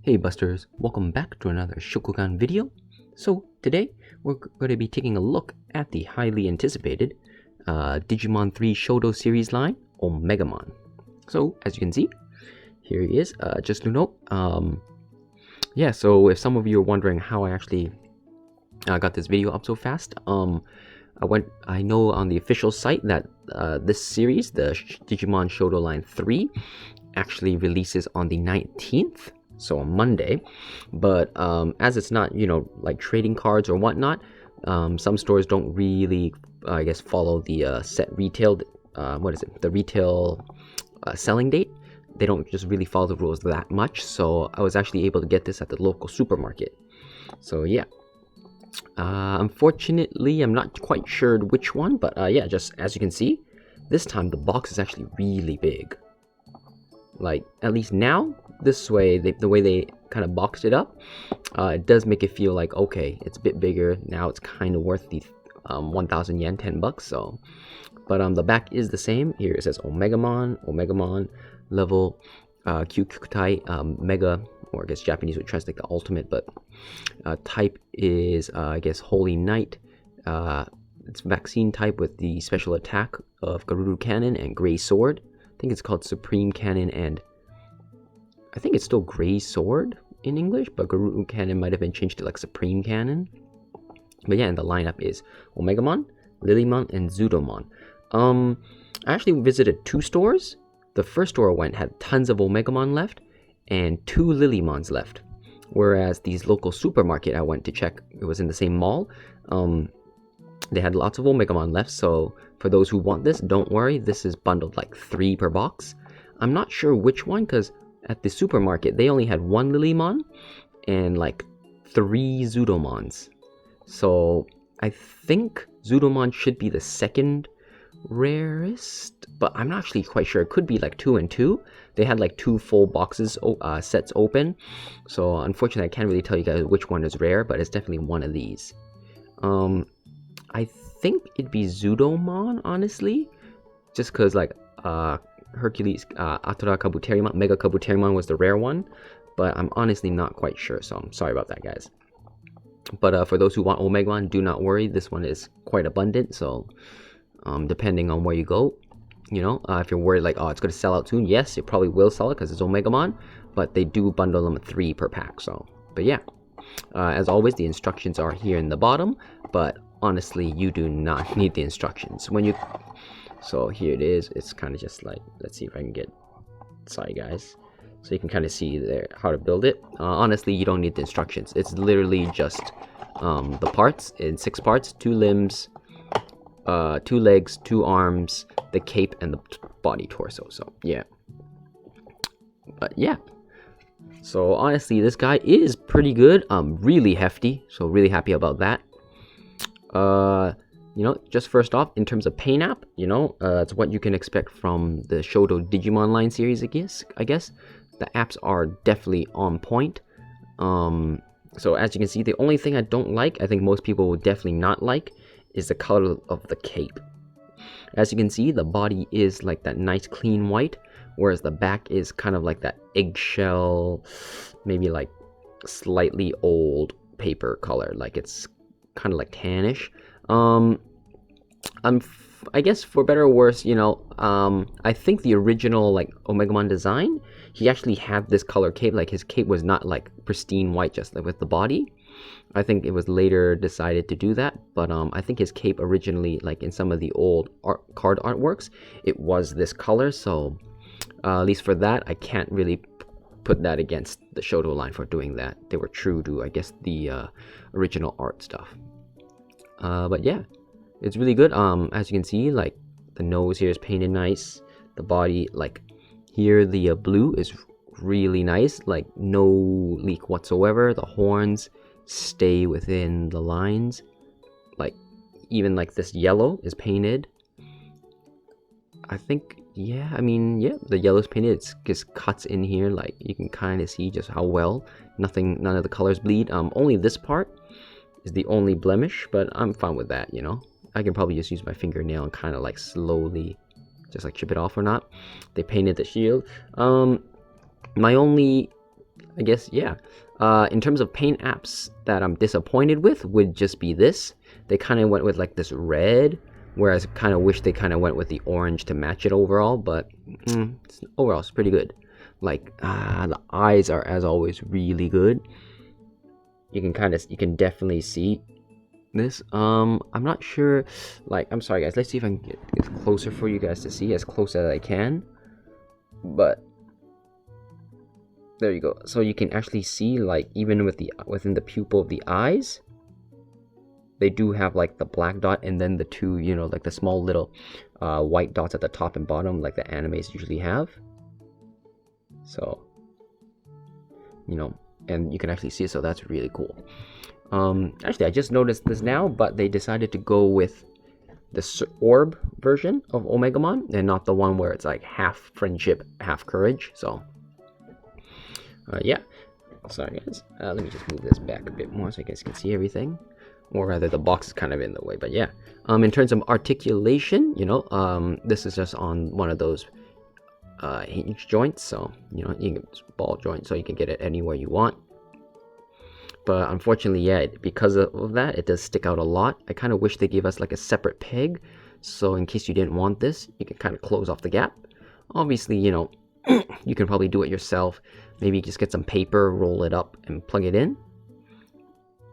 Hey Busters, welcome back to another Shokugan video. So today we're going to be taking a look at the highly anticipated Digimon 3 SHODO series line, Omegamon. So as you can see, here he is. Just to note, so if some of you are wondering how I actually got this video up so fast, I know on the official site that this series, the Digimon SHODO line 3, actually releases on the 19th. So on Monday, but as it's not, like trading cards or whatnot, some stores don't really, follow the set retail, the retail selling date. They don't just really follow the rules that much, so I was actually able to get this at the local supermarket. So yeah, unfortunately, I'm not quite sure which one, but just as you can see, this time the box is actually really big. Like, at least now, this way, the way they kind of boxed it up, it does make it feel like, okay, it's a bit bigger. Now it's kind of worth the 1,000 yen, 10 bucks, so. But the back is the same. Here it says Omegamon, level, Kyukutai, Mega, or I guess Japanese would translate the ultimate, but type is, Holy Knight. It's vaccine type with the special attack of Garuru Cannon and Gray Sword. I think it's called Supreme Cannon, and I think it's still Gray Sword in English, but Garuru Cannon might have been changed to like Supreme Cannon. But yeah, and the lineup is Omegamon, Lilymon, and Zudomon. I actually visited 2 stores. The first store I went had tons of Omegamon left, and 2 Lilymons left. Whereas these local supermarket I went to check, it was in the same mall, they had lots of Omegamon left, so for those who want this, don't worry, this is bundled like 3 per box. I'm not sure which one, because at the supermarket, they only had 1 Lilymon and like 3 Zudomons. So I think Zudomon should be the second rarest, but I'm not actually quite sure. It could be like 2 and 2. They had like 2 full boxes, sets open. So unfortunately, I can't really tell you guys which one is rare, but it's definitely one of these. I think it'd be Zudomon, honestly, just because like Hercules, Atora Kabuterimon, Mega Kabuterimon was the rare one, but I'm honestly not quite sure, so I'm sorry about that, guys. But for those who want Omegamon, do not worry, this one is quite abundant, so depending on where you go, if you're worried like, oh, it's going to sell out soon, yes, it probably will sell it because it's Omegamon, but they do bundle them at 3 per pack, so, but yeah. As always, the instructions are here in the bottom, but honestly, you do not need the instructions. So here it is. It's kind of just like, let's see if I can get, sorry guys. So you can kind of see there how to build it. Honestly, you don't need the instructions. It's literally just the parts in 6 parts, 2 limbs, 2 legs, 2 arms, the cape, and the body torso. So yeah. But yeah. So honestly, this guy is pretty good. Really hefty. So really happy about that. Just first off, in terms of paint app, it's what you can expect from the SHODO Digimon line series, I guess. The apps are definitely on point. So as you can see, the only thing I don't like, I think most people will definitely not like, is the color of the cape. As you can see, the body is like that nice clean white, whereas the back is kind of like that eggshell, maybe like slightly old paper color, like it's kind of like tannish. I guess for better or worse, I think the original like Omegamon design, he actually had this color cape. Like his cape was not like pristine white, just like with the body. I think it was later decided to do that, but I think his cape originally, like in some of the old card artworks, it was this color. So at least for that, I can't really put that against the SHODO line for doing that. They were true to, I guess, the original art stuff. But yeah, it's really good. As you can see, like the nose here is painted nice. The body, like here, the blue is really nice, like no leak whatsoever. The horns stay within the lines. Like even like this yellow is painted. I think, yeah, the yellow's painted. It's just cuts in here, like you can kind of see just how well. None of the colors bleed. Only this part is the only blemish, but I'm fine with that, I can probably just use my fingernail and kind of like slowly just like chip it off or not. They painted the shield. My only I guess, yeah. In terms of paint apps that I'm disappointed with would just be this. They kind of went with like this red, whereas I kind of wish they kind of went with the orange to match it overall, but overall it's pretty good. Like, the eyes are, as always, really good. You can definitely see this. I'm not sure, like, I'm sorry guys, let's see if I can get closer for you guys to see, as close as I can. But there you go. So you can actually see, like, even with within the pupil of the eyes, they do have like the black dot and then the two, you know, like the small little white dots at the top and bottom, like the animes usually have. So, you know, and you can actually see it, so that's really cool. Actually, I just noticed this now, but they decided to go with the orb version of Omegamon and not the one where it's like half friendship, half courage. So, yeah. Sorry guys, let me just move this back a bit more so you guys can see everything. Or rather, the box is kind of in the way, but yeah. In terms of articulation, you know, this is just on one of those hinge joints, so you know, you can ball joint, so you can get it anywhere you want. But unfortunately, yeah, because of that, it does stick out a lot. I kind of wish they gave us like a separate peg, so in case you didn't want this, you can kind of close off the gap. Obviously, you know, you can probably do it yourself. Maybe just get some paper, roll it up, and plug it in.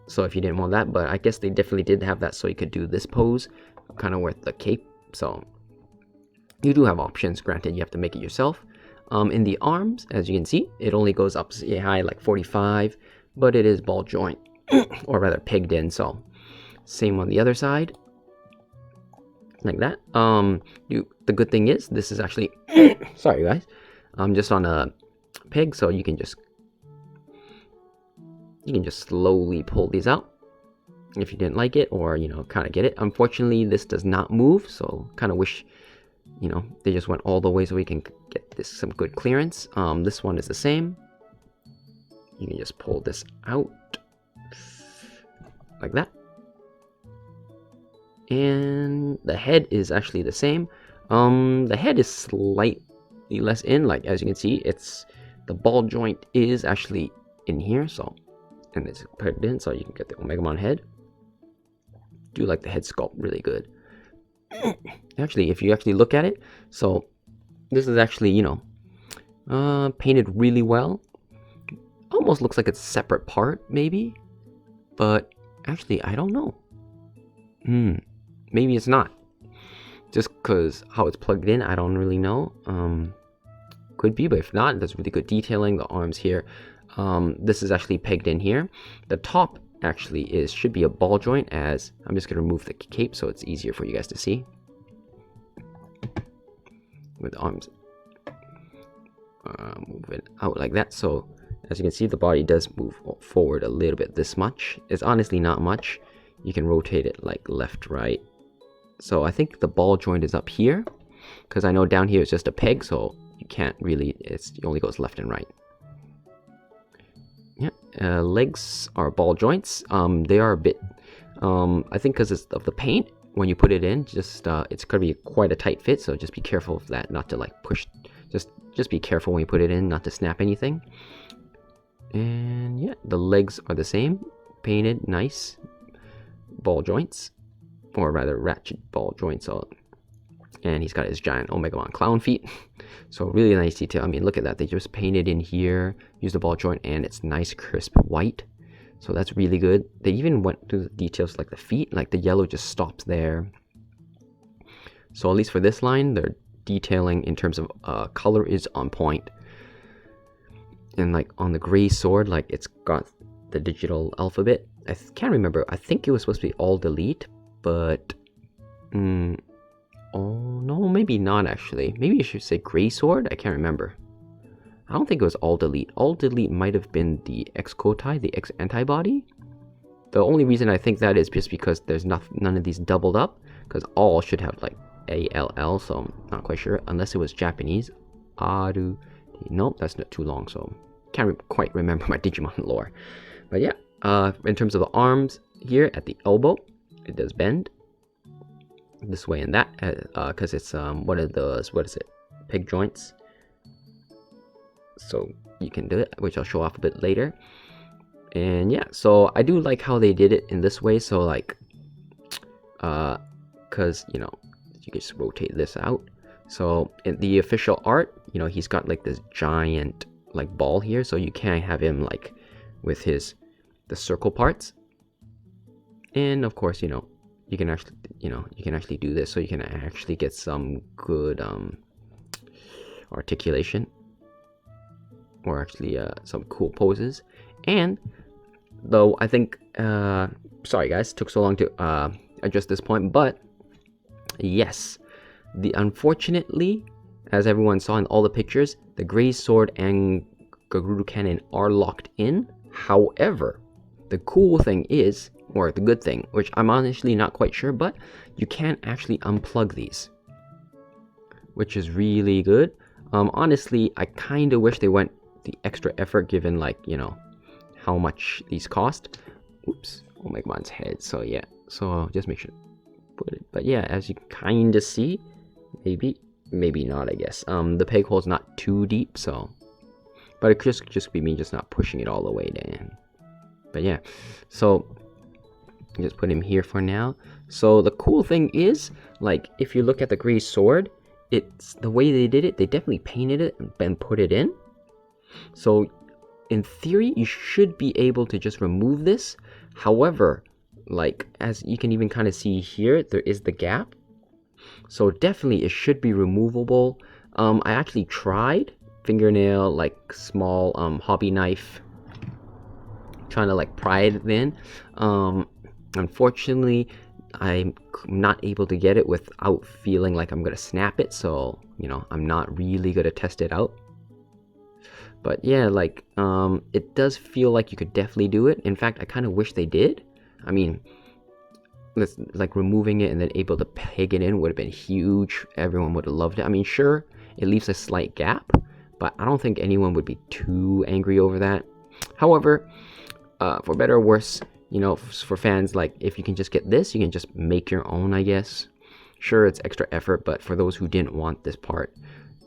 So if you didn't want that, but I guess they definitely did have that, so you could do this pose, kind of with the cape. So you do have options. Granted, you have to make it yourself. In the arms, as you can see, it only goes up high like 45, but it is ball joint, or rather pegged in. So same on the other side, like that. The good thing is this is actually sorry guys, just on a peg, so you can just slowly pull these out if you didn't like it, or you know, kind of get it. Unfortunately, this does not move, so kind of wish, you know, they just went all the way so we can get this some good clearance. This one is the same. You can just pull this out like that, and the head is actually the same. The head is slightly less in, like as you can see, it's the ball joint is actually in here, so, and it's pegged in, so you can get the Omegamon head. Do like the head sculpt really good. Actually, if you actually look at it, so this is actually, you know, painted really well. Almost looks like it's a separate part, maybe, but actually, I don't know. Maybe it's not. Just because how it's plugged in, I don't really know. Could be, but if not, there's really good detailing. The arms here. This is actually pegged in here. The top actually should be a ball joint, as I'm just gonna remove the cape so it's easier for you guys to see. With the arms, move it out like that. So as you can see, the body does move forward a little bit. This much. It's honestly not much. You can rotate it like left, right. So I think the ball joint is up here, because I know down here it's just a peg, so you can't really. It only goes left and right. Yeah, legs are ball joints. They are a bit, I think because it's of the paint, when you put it in, just it's gonna be quite a tight fit, so just be careful of that, not to like push, just be careful when you put it in, not to snap anything. And yeah, the legs are the same, painted, nice ball joints, or rather ratchet ball joints. So, and he's got his giant Omegamon clown feet. So really nice detail. I mean, look at that. They just painted in here, use the ball joint, and it's nice, crisp white. So that's really good. They even went to the details like the feet, like the yellow just stops there. So at least for this line, their detailing in terms of color is on point. And like on the gray sword, like it's got the digital alphabet. I can't remember. I think it was supposed to be all delete, but oh no, maybe not actually. Maybe I should say gray sword. I can't remember. I don't think it was all delete. All delete might have been the X Kotai, the X antibody. The only reason I think that is just because there's none of these doubled up, because all should have like ALL, so I'm not quite sure, unless it was Japanese. Aru. Nope, that's not too long, so can't quite remember my Digimon lore. But yeah, in terms of the arms here at the elbow, it does bend this way and that, because it's one of those, what is it, peg joints. so you can do it, which I'll show off a bit later. And yeah, so I do like how they did it in this way. So like, cause you know, you can just rotate this out. So in the official art, you know, he's got like this giant like ball here, so you can't have him like with the circle parts. And of course, you know, you can actually do this, so you can actually get some good articulation, or actually some cool poses. And though I think sorry guys, took so long to address this point, but yes, unfortunately, as everyone saw in all the pictures, the Gray Sword and Garuru Cannon are locked in. However, the cool thing is, or the good thing, which I'm honestly not quite sure, but you can actually unplug these, which is really good. Honestly, I kind of wish they went the extra effort, given like, you know, how much these cost. Oops, Omegamon's head. So yeah, so just make sure to put it. But yeah, as you kind of see, maybe not, I guess. The peg hole's not too deep, so, but it could just be me just not pushing it all the way down. But yeah, so just put him here for now. So the cool thing is, like, if you look at the Gray Sword, it's the way they did it. They definitely painted it and put it in. So in theory, you should be able to just remove this. However, like, as you can even kind of see here, there is the gap. So definitely it should be removable. I actually tried fingernail, like small hobby knife, trying to like pry it in. Unfortunately, I'm not able to get it without feeling like I'm gonna snap it. So, you know, I'm not really gonna test it out. But yeah, like, it does feel like you could definitely do it. In fact, I kind of wish they did. I mean, like removing it and then able to peg it in would have been huge. Everyone would have loved it. I mean, sure, it leaves a slight gap, but I don't think anyone would be too angry over that. However, for better or worse, you know, for fans, like, if you can just get this, you can just make your own, I guess. Sure, it's extra effort, but for those who didn't want this part,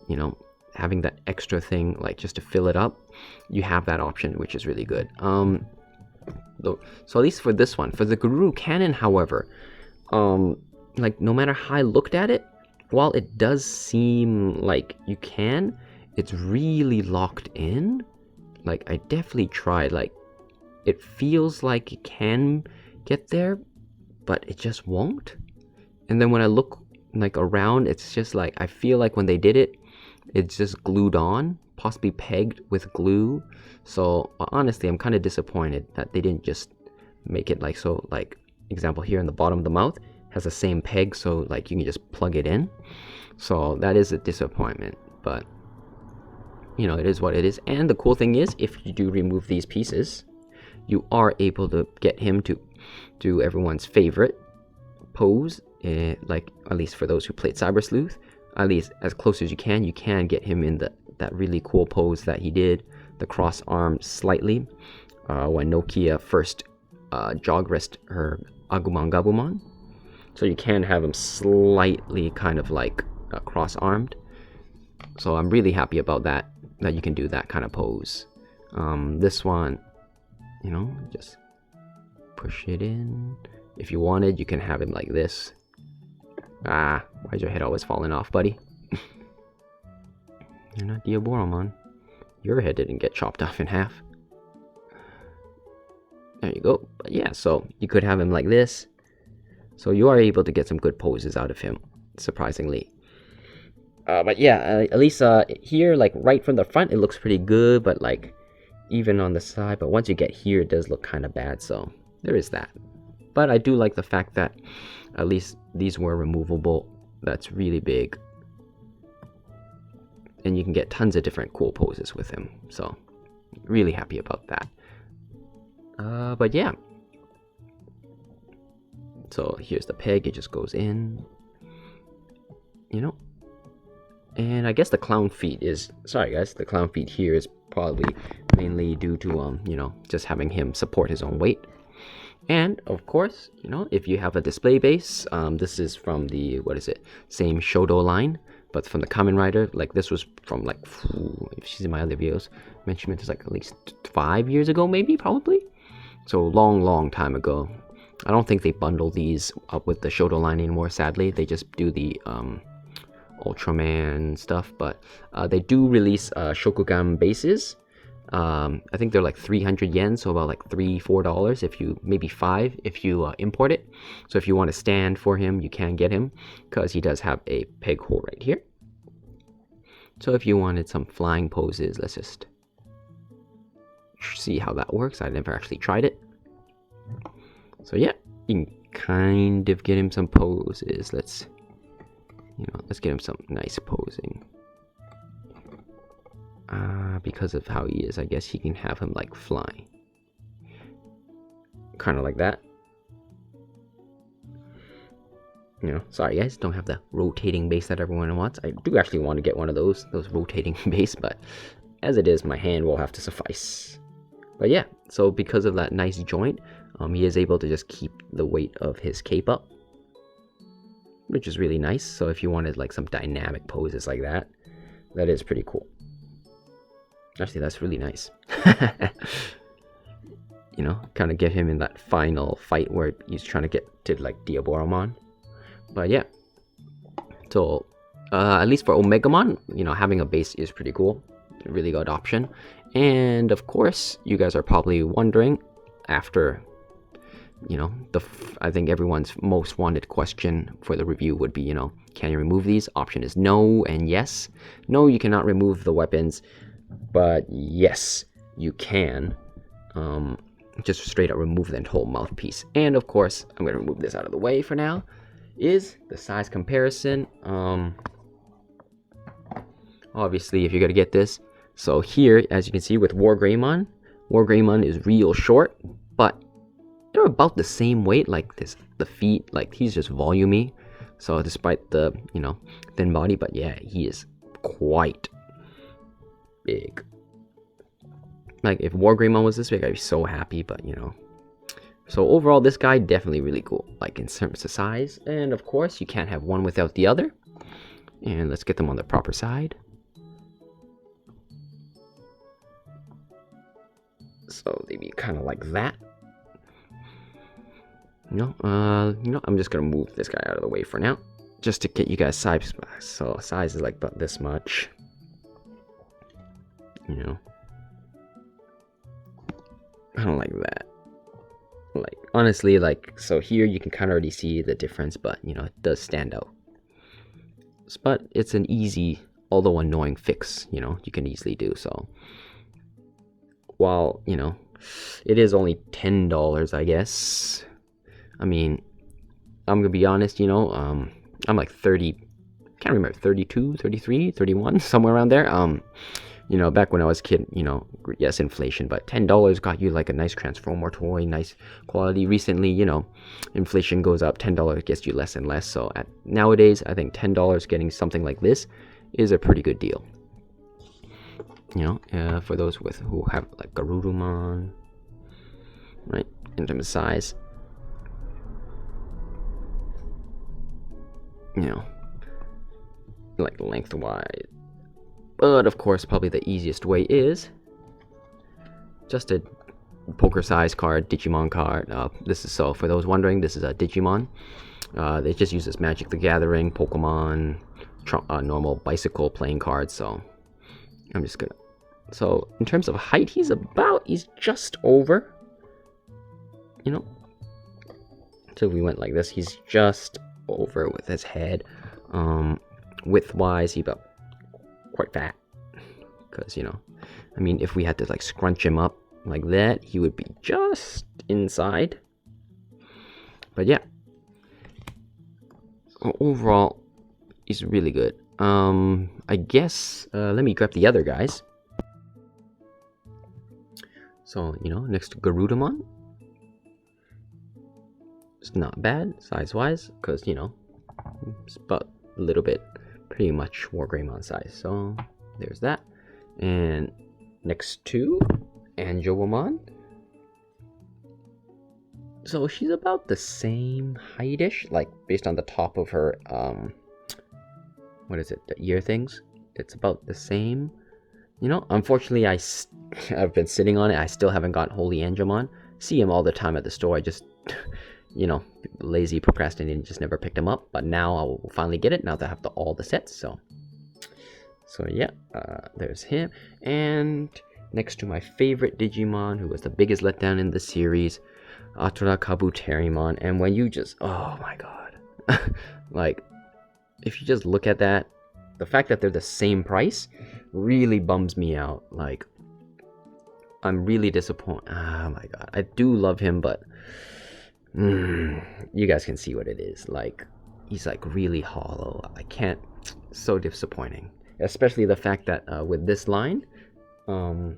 you know, having that extra thing, like, just to fill it up, you have that option, which is really good. So at least for this one, for the Garuru Cannon, however, like, no matter how I looked at it, while it does seem like you can, it's really locked in. Like, I definitely tried, like, it feels like it can get there, but it just won't. And then when I look, like, around, it's just like, I feel like when they did it, it's just glued on, possibly pegged with glue. So honestly, I'm kind of disappointed that they didn't just make it like so. Like, example here in the bottom of the mouth has the same peg, so like you can just plug it in. So that is a disappointment, but you know, it is what it is. And the cool thing is, if you do remove these pieces, you are able to get him to do everyone's favorite pose, like, at least for those who played Cyber Sleuth, at least as close as you can get him in that really cool pose that he did, the cross arm slightly, when Nokia first jog rest her Agumon Gabumon. So you can have him slightly kind of like cross armed. So I'm really happy about that you can do that kind of pose. This one, you know, just push it in. If you wanted, you can have him like this. Ah, why is your head always falling off, buddy? You're not Diaboromon. Your head didn't get chopped off in half. There you go. But yeah, so you could have him like this. So you are able to get some good poses out of him, surprisingly. But yeah, at least here, like right from the front, it looks pretty good. But like even on the side, but once you get here, it does look kind of bad. So there is that. But I do like the fact that at least these were removable. That's really big. And you can get tons of different cool poses with him. So really happy about that. But yeah. So here's the peg. It just goes in. You know. And I guess the clown feet is... Sorry guys. The clown feet here is probably mainly due to, you know, just having him support his own weight. And of course, you know, if you have a display base, this is from the, what is it, same SHODO line. But from the Kamen Rider, like this was from like, if she's in my other videos, mentioned it's like at least 5 years ago, maybe, probably. So long time ago. I don't think they bundle these up with the Shoto line anymore, sadly. They just do the Ultraman stuff, but they do release Shokugan bases. I think they're like 300 yen, so about like $3-4 if you, maybe 5 if you import it. So if you want to stand for him, you can get him, because he does have a peg hole right here. So if you wanted some flying poses, let's just see how that works. I never actually tried it. So yeah, you can kind of get him some poses. Let's get him some nice posing. Because of how he is, I guess he can have him like fly. Kind of like that. Sorry guys, don't have the rotating base that everyone wants. I do actually want to get one of those rotating base, but as it is, my hand will have to suffice. But yeah, so because of that nice joint, he is able to just keep the weight of his cape up, which is really nice. So if you wanted like some dynamic poses like that, that is pretty cool. Actually, that's really nice. Kind of get him in that final fight where he's trying to get to like Diaboromon. But yeah, so at least for Omegamon, having a base is pretty cool. A really good option. And of course, you guys are probably wondering, after I think everyone's most wanted question for the review would be, can you remove these? Option is no and yes. No, you cannot remove the weapons. But yes, you can just straight up remove the whole mouthpiece. And of course, I'm going to remove this out of the way for now, is the size comparison. Obviously, if you're going to get this. So here, as you can see with Wargreymon is real short, but they're about the same weight, like this, the feet, like he's just volumey. So despite the, thin body, but yeah, he is quite big. Like if Wargreymon was this big, I'd be so happy, but so overall this guy definitely really cool, like in terms of size. And of course you can't have one without the other, and let's get them on the proper side. So they'd be kind of like that. I'm just gonna move this guy out of the way for now, just to get you guys size. So size is like about this much. I don't like that. Like honestly, like so here you can kind of already see the difference, but it does stand out. But it's an easy, although annoying fix. You can easily do so. While it is only $10, I guess. I mean, I'm gonna be honest. I'm like 30. Can't remember, 32, 33, 31, somewhere around there. Back when I was a kid, yes, inflation, but $10 got you like a nice Transformer toy, nice quality. Recently, inflation goes up, $10 gets you less and less. So nowadays, I think $10 getting something like this is a pretty good deal. For those who have like Garurumon, right, in terms of size. Like lengthwise. But of course, probably the easiest way is just a poker size card, Digimon card. This is, so for those wondering, this is a Digimon. It just uses Magic the Gathering, Pokemon, normal bicycle playing cards. So I'm just gonna. So in terms of height, he's just over. So if we went like this, he's just over with his head. Width wise, he about quite fat, because I mean, if we had to like scrunch him up like that, he would be just inside. But yeah, so overall he's really good. I guess let me grab the other guys. So next to Garurumon, it's not bad size wise, because it's about a little bit, pretty much Wargreymon size. So there's that. And next to Angelwoman, so she's about the same heightish, like based on the top of her what is it, the ear things. It's about the same. You know, unfortunately, I've been sitting on it. I still haven't got Holy Angelwoman. See him all the time at the store. I just, you know, lazy procrastinating, just never picked him up. But now I will finally get it now that I have all the sets. So yeah, there's him. And next to my favorite Digimon, who was the biggest letdown in the series, Articulation. And when you just, oh my god, like, if you just look at that, the fact that they're the same price really bums me out. Like, I'm really disappointed. Oh my god, I do love him, but you guys can see what it is. Like, he's like really hollow. I can't. So disappointing, especially the fact that with this line, you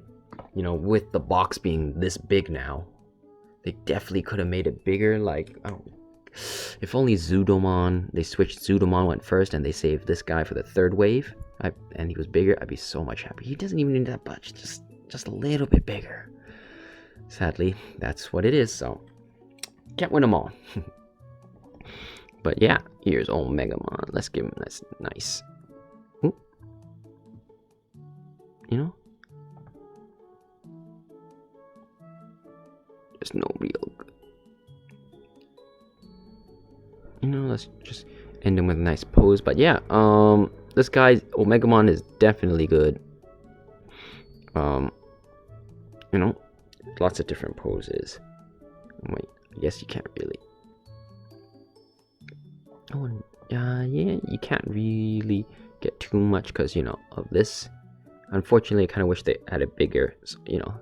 know, with the box being this big now, they definitely could have made it bigger. Like, oh, if only Zudomon, they switched, Zudomon went first and they saved this guy for the third wave, and he was bigger, I'd be so much happier. He doesn't even need that much, just a little bit bigger. Sadly, that's what it is, so can't win them all. But yeah, here's Omegamon. Let's give him this nice. Ooh. You know? There's no real good. You know, let's just end him with a nice pose. But yeah, this guy, Omegamon, is definitely good. You know, lots of different poses. Wait, I guess you can't really. Oh, yeah, you can't really get too much because, you know, of this. Unfortunately, I kind of wish they had a bigger, you know,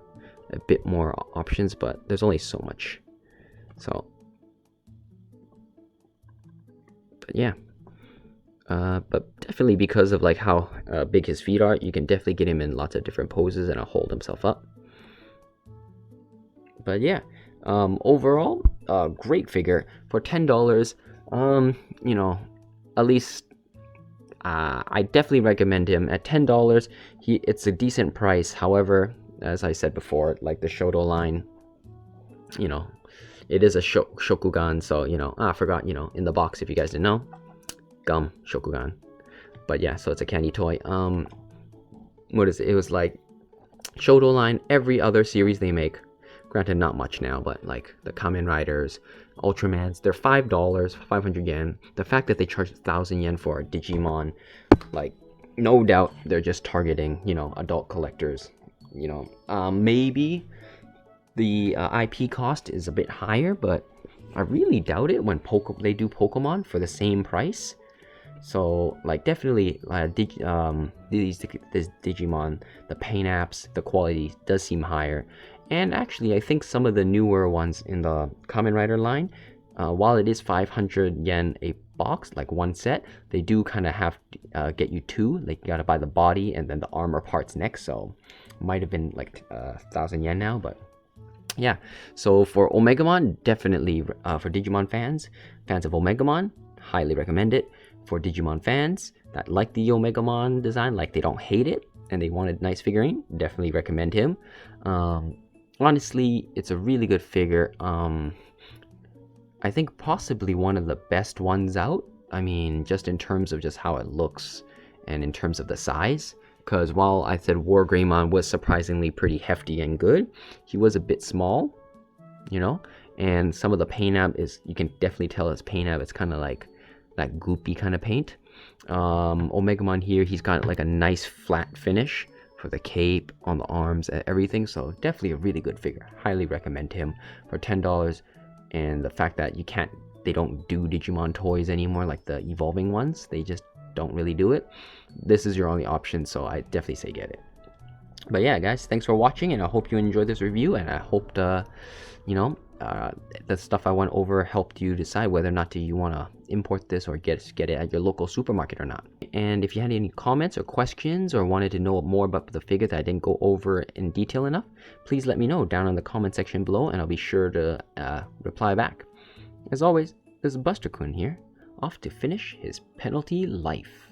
a bit more options, but there's only so much. So, but yeah. But definitely because of like how big his feet are, you can definitely get him in lots of different poses and hold himself up. But yeah, overall, great figure for $10. You know, at least I definitely recommend him at $10. It's a decent price. However, as I said before, like the SHODO line, you know, it is a Shokugan, so, you know, I forgot, you know, in the box, if you guys didn't know, gum Shokugan. But yeah, so it's a candy toy. What is it? It was like SHODO line, every other series they make. Granted, not much now, but like the Kamen Riders, Ultramans, they're $5, 500 yen. The fact that they charge 1,000 yen for a Digimon, like, no doubt they're just targeting, you know, adult collectors. You know, maybe the IP cost is a bit higher, but I really doubt it when they do Pokemon for the same price. So, like, definitely, this Digimon, the paint apps, the quality does seem higher. And actually, I think some of the newer ones in the Kamen Rider line, while it is 500 yen a box, like one set, they do kind of have to get you two. Like, you gotta buy the body and then the armor parts next, so might have been like 1,000 yen now, but yeah. So for Omegamon, definitely for Digimon fans of Omegamon, highly recommend it. For Digimon fans that like the Omegamon design, like they don't hate it and they want a nice figurine, definitely recommend him. Honestly, it's a really good figure. I think possibly one of the best ones out. I mean, just in terms of just how it looks and in terms of the size. Because while I said War Greymon was surprisingly pretty hefty and good, he was a bit small, you know? And some of the paint app is, you can definitely tell it's paint app. It's kind of like that goopy kind of paint. Omegamon here, he's got like a nice flat finish for the cape, on the arms, and everything. So definitely a really good figure. Highly recommend him for $10. And the fact that they don't do Digimon toys anymore, like the evolving ones. They just don't really do it. This is your only option, so I definitely say get it. But yeah, guys, thanks for watching, and I hope you enjoyed this review, and I hope you know, the stuff I went over helped you decide whether or not you want to import this or get it at your local supermarket or not. And if you had any comments or questions or wanted to know more about the figure that I didn't go over in detail enough, please let me know down in the comment section below, and I'll be sure to reply back. As always, this is Buster-kun here, off to finish his penalty life.